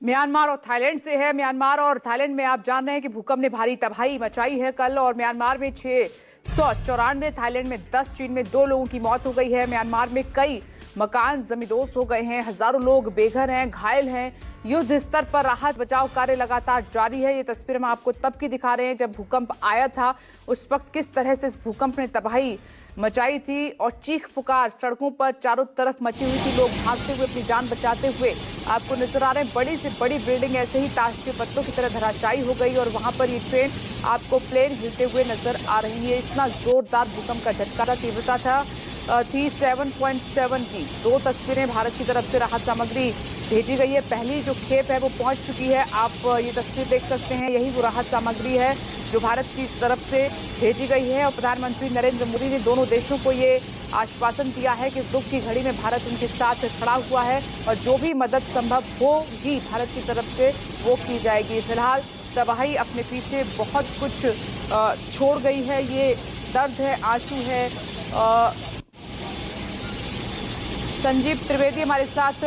Myanmar और Thailand से है। म्यांमार और थाईलैंड में आप जान रहे हैं कि भूकंप ने भारी तबाही मचाई है कल, और म्यांमार में 694, थाईलैंड में 10, चीन में 2 लोगों की मौत हो गई है। म्यांमार में कई मकान जमींदोज हो गए हैं, हजारों लोग बेघर हैं, घायल हैं। युद्ध स्तर पर राहत बचाव कार्य लगातार जारी है। ये तस्वीर हम आपको तब की दिखा रहे हैं जब भूकंप आया था। उस वक्त किस तरह से इस भूकंप ने तबाही मचाई थी और चीख पुकार सड़कों पर चारों तरफ मची हुई थी। लोग भागते हुए अपनी जान बचाते हुए आपको नजर आ रहे हैं। बड़ी से बड़ी बिल्डिंग ऐसे ही ताश के पत्तों की तरह धराशायी हो गई और वहां पर ये ट्रेन आपको प्लेन हिलते हुए नजर आ रही है। इतना जोरदार भूकंप का झटका था, तीव्रता थी 7.7 की। 2 तस्वीरें भारत की तरफ से राहत सामग्री भेजी गई है। पहली जो खेप है वो पहुंच चुकी है। आप ये तस्वीर देख सकते हैं, यही वो राहत सामग्री है जो भारत की तरफ से भेजी गई है। और प्रधानमंत्री नरेंद्र मोदी ने दोनों देशों को ये आश्वासन दिया है कि इस दुख की घड़ी में भारत उनके साथ खड़ा हुआ है और जो भी मदद संभव होगी भारत की तरफ से वो की जाएगी। फिलहाल तबाही अपने पीछे बहुत कुछ छोड़ गई है। ये दर्द है, आंसू है। संजीव त्रिवेदी हमारे साथ,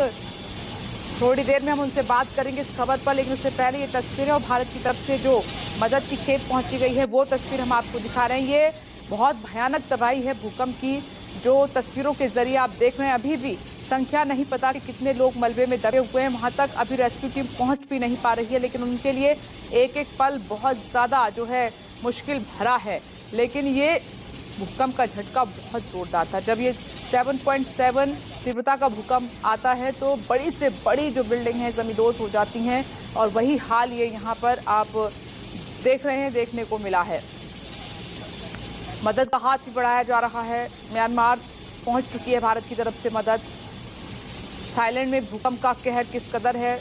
थोड़ी देर में हम उनसे बात करेंगे इस खबर पर, लेकिन उससे पहले ये तस्वीरें और भारत की तरफ से जो मदद की खेप पहुंची गई है वो तस्वीर हम आपको दिखा रहे हैं। ये बहुत भयानक तबाही है भूकंप की, जो तस्वीरों के जरिए आप देख रहे हैं। अभी भी संख्या नहीं पता कि कितने लोग मलबे में दबे हुए हैं, वहां तक अभी रेस्क्यू टीम पहुंच भी नहीं पा रही है, लेकिन उनके लिए एक एक पल बहुत ज़्यादा जो है मुश्किल भरा है। लेकिन ये भूकंप का झटका बहुत जोरदार था। जब ये 7.7 तीव्रता का भूकंप आता है तो बड़ी से बड़ी जो बिल्डिंग है जमींदोज हो जाती हैं, और वही हाल ये यहाँ पर आप देख रहे हैं, देखने को मिला है। मदद का हाथ भी बढ़ाया जा रहा है। म्यांमार पहुंच चुकी है भारत की तरफ से मदद। थाईलैंड में भूकंप का कहर किस कदर है,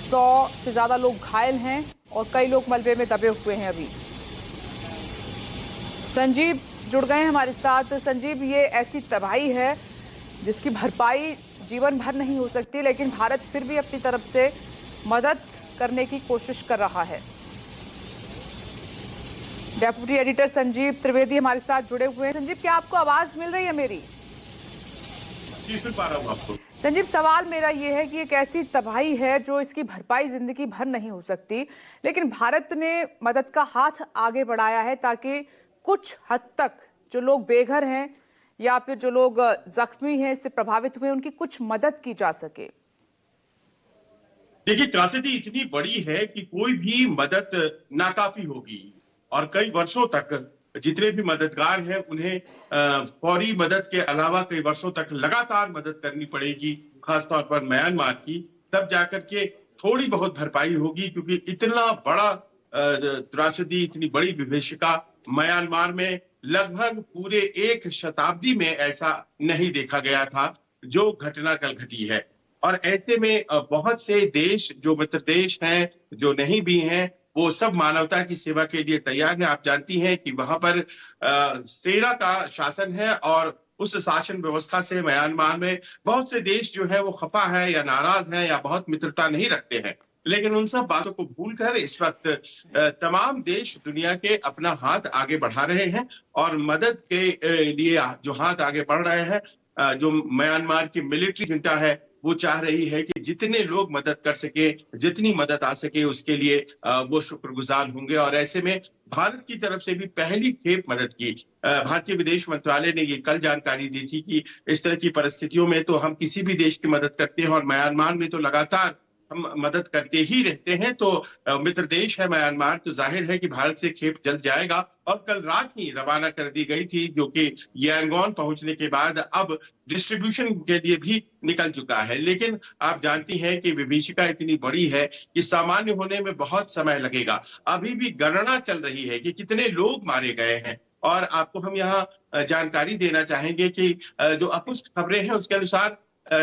100 से ज़्यादा लोग घायल हैं और कई लोग मलबे में दबे हुए हैं। अभी संजीव जुड़ गए हैं हमारे साथ। संजीव, ये ऐसी तबाही है जिसकी भरपाई जीवन भर नहीं हो सकती, लेकिन भारत फिर भी अपनी तरफ से मदद करने की कोशिश कर रहा है। डेप्यूटी एडिटर संजीव त्रिवेदी हमारे साथ जुड़े हुए हैं। संजीव, क्या आपको आवाज मिल रही है मेरी? सुन पा रहा हूं आपको। संजीव, सवाल मेरा ये है कि एक ऐसी तबाही है जो इसकी भरपाई जिंदगी भर नहीं हो सकती, लेकिन भारत ने मदद का हाथ आगे बढ़ाया है ताकि कुछ हद तक जो लोग बेघर हैं या फिर जो लोग जख्मी हैं, इससे प्रभावित हुए, उनकी कुछ मदद की जा सके। देखिए, त्रासदी इतनी बड़ी है कि कोई भी मदद नाकाफी होगी और कई वर्षों तक जितने भी मददगार हैं उन्हें फौरी मदद के अलावा कई वर्षों तक लगातार मदद करनी पड़ेगी, खासतौर पर म्यांमार की। तब जाकर के थोड़ी बहुत भरपाई होगी, क्योंकि इतना बड़ा त्रासदी, इतनी बड़ी विभीषिका म्यांमार में लगभग पूरे 1 शताब्दी में ऐसा नहीं देखा गया था जो घटना कल घटी है। और ऐसे में बहुत से देश, जो मित्र देश हैं, जो नहीं भी हैं, वो सब मानवता की सेवा के लिए तैयार हैं। आप जानती हैं कि वहां पर सेना का शासन है और उस शासन व्यवस्था से म्यांमार में बहुत से देश जो है वो खफा है या नाराज हैं या बहुत मित्रता नहीं रखते हैं। लेकिन उन सब बातों को भूलकर इस वक्त तमाम देश दुनिया के अपना हाथ आगे बढ़ा रहे हैं और मदद के लिए जो हाथ आगे बढ़ रहे हैं, जो म्यांमार की मिलिट्री जुंटा है वो चाह रही है कि जितने लोग मदद कर सके, जितनी मदद आ सके, उसके लिए वो शुक्रगुजार होंगे। और ऐसे में भारत की तरफ से भी पहली खेप मदद की। भारतीय विदेश मंत्रालय ने ये कल जानकारी दी थी कि इस तरह की परिस्थितियों में तो हम किसी भी देश की मदद करते हैं और म्यांमार में तो लगातार हम मदद करते ही रहते हैं। तो मित्र देश है म्यांमार, तो जाहिर है कि भारत से खेप जल्द जाएगा और कल रात ही रवाना कर दी गई थी, जो कि यांगोन पहुंचने के बाद अब डिस्ट्रीब्यूशन के लिए भी निकल चुका है। लेकिन आप जानती हैं कि विभीषिका इतनी बड़ी है कि सामान्य होने में बहुत समय लगेगा। अभी भी गणना चल रही है कि कितने लोग मारे गए हैं। और आपको हम यहाँ जानकारी देना चाहेंगे कि जो अपुष्ट खबरें हैं उसके अनुसार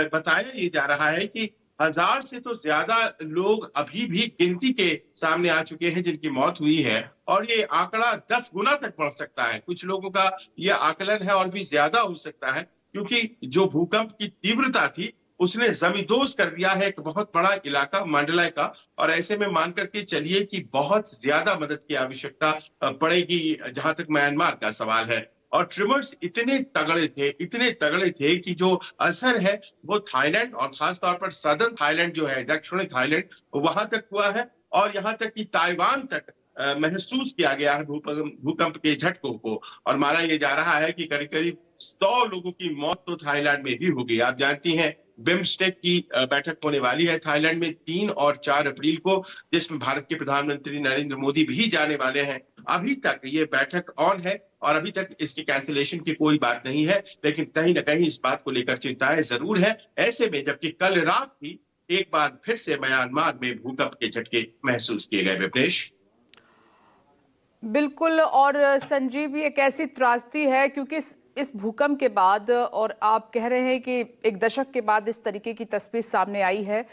बताया ये जा रहा है कि 1000 से तो ज्यादा लोग अभी भी गिनती के सामने आ चुके हैं जिनकी मौत हुई है, और ये आंकड़ा 10 गुना तक बढ़ सकता है। कुछ लोगों का ये आकलन है और भी ज्यादा हो सकता है, क्योंकि जो भूकंप की तीव्रता थी उसने जमींदोज कर दिया है एक बहुत बड़ा इलाका मंडला का। और ऐसे में मान करके चलिए कि बहुत ज्यादा मदद की आवश्यकता पड़ेगी, जहां तक म्यांमार का सवाल है। और ट्रिमर्स इतने तगड़े थे कि जो असर है वो थाईलैंड और खासतौर पर सदर्न थाईलैंड जो है, दक्षिणी थाईलैंड, वहां तक हुआ है और यहाँ तक कि ताइवान तक महसूस किया गया है भूकंप के झटकों को। और माना यह जा रहा है कि करीब करीब 100 लोगों की मौत तो थाईलैंड में भी हो गई। आप जानती हैं बिम्स्टेक की बैठक होने वाली है थाईलैंड में 3 और 4 अप्रैल को, जिसमें भारत के प्रधानमंत्री नरेंद्र मोदी भी जाने वाले हैं। अभी तक ये बैठक ऑन है और अभी तक इसकी कैंसिलेशन की कोई बात नहीं है, लेकिन कहीं ना कहीं इस बात को लेकर चिंताएं जरूर है। ऐसे में जबकि कल रात भी एक बार फिर से म्यांमार में भूकंप के झटके महसूस किए गए। विपनेश, बिल्कुल। और संजीव, ये एक ऐसी त्रासदी है क्योंकि इस भूकंप के बाद, और आप कह रहे हैं कि एक दशक के बाद इस तरीके की तस्वीर सामने आई है,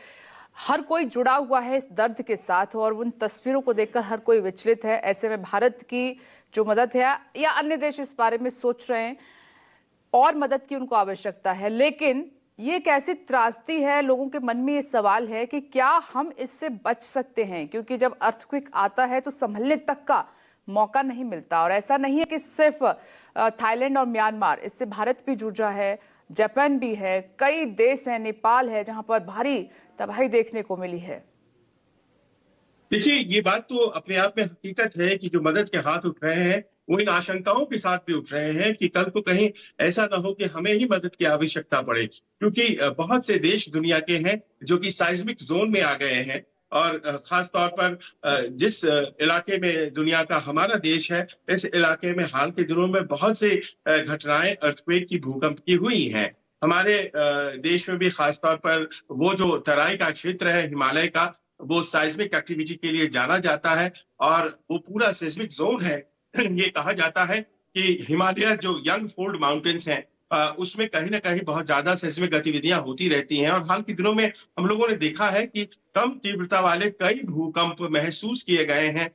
हर कोई जुड़ा हुआ है इस दर्द के साथ और उन तस्वीरों को देखकर हर कोई विचलित है। ऐसे में भारत की जो मदद है या अन्य देश इस बारे में सोच रहे हैं और मदद की उनको आवश्यकता है, लेकिन ये एक ऐसी त्रासदी है, लोगों के मन में ये सवाल है कि क्या हम इससे बच सकते हैं, क्योंकि जब अर्थक्वेक आता है तो संभलने तक का मौका नहीं मिलता। और ऐसा नहीं है कि सिर्फ थाईलैंड और म्यांमार, इससे भारत भी जुड़ रहा है, जापान भी है, कई देश हैं, नेपाल है, जहां पर भारी तबाही देखने को मिली है। देखिए, ये बात तो अपने आप में हकीकत है कि जो मदद के हाथ उठ रहे हैं वो इन आशंकाओं के साथ भी उठ रहे हैं कि कल को कहीं ऐसा ना हो कि हमें ही मदद की आवश्यकता पड़े, क्योंकि बहुत से देश दुनिया के हैं जो कि साइस्मिक जोन में आ गए हैं। और खास तौर पर जिस इलाके में दुनिया का हमारा देश है, इस इलाके में हाल के दिनों में बहुत से घटनाएं अर्थक्वेक की, भूकंप की हुई हैं। हमारे देश में भी खास तौर पर वो जो तराई का क्षेत्र है हिमालय का, वो साइस्मिक एक्टिविटी के लिए जाना जाता है और वो पूरा सेस्मिक जोन है। ये कहा जाता है कि हिमालय जो यंग फोल्ड माउंटेन्स हैं, उसमें कहीं ना कहीं बहुत ज्यादा सेस्मिक गतिविधियां होती रहती हैं। और हाल के दिनों में हम लोगों ने देखा है कि कम तीव्रता वाले कई भूकंप महसूस किए गए हैं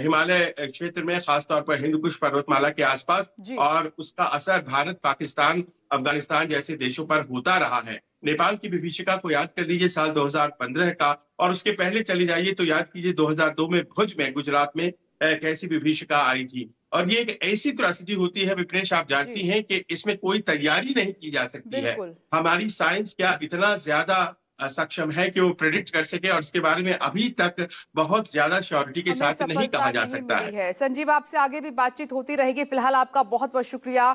हिमालय क्षेत्र में, खासतौर पर हिंदुकुश पर्वतमाला के आसपास, और उसका असर भारत, पाकिस्तान, अफगानिस्तान जैसे देशों पर होता रहा है। नेपाल की विभीषिका को याद कर लीजिए साल 2015 का, और उसके पहले चले जाइए तो याद कीजिए 2002 में भुज में, गुजरात में कैसी विभीषिका आई थी। और ये एक ऐसी त्रासदी होती है विपनेश, आप जानती हैं कि इसमें कोई तैयारी नहीं की जा सकती है। हमारी साइंस क्या इतना ज्यादा सक्षम है कि वो प्रेडिक्ट कर सके, और इसके बारे में अभी तक बहुत ज्यादा श्योरिटी के साथ नहीं कहा जा सकता है। संजीव, आपसे आगे भी बातचीत होती रहेगी। फिलहाल आपका बहुत बहुत शुक्रिया।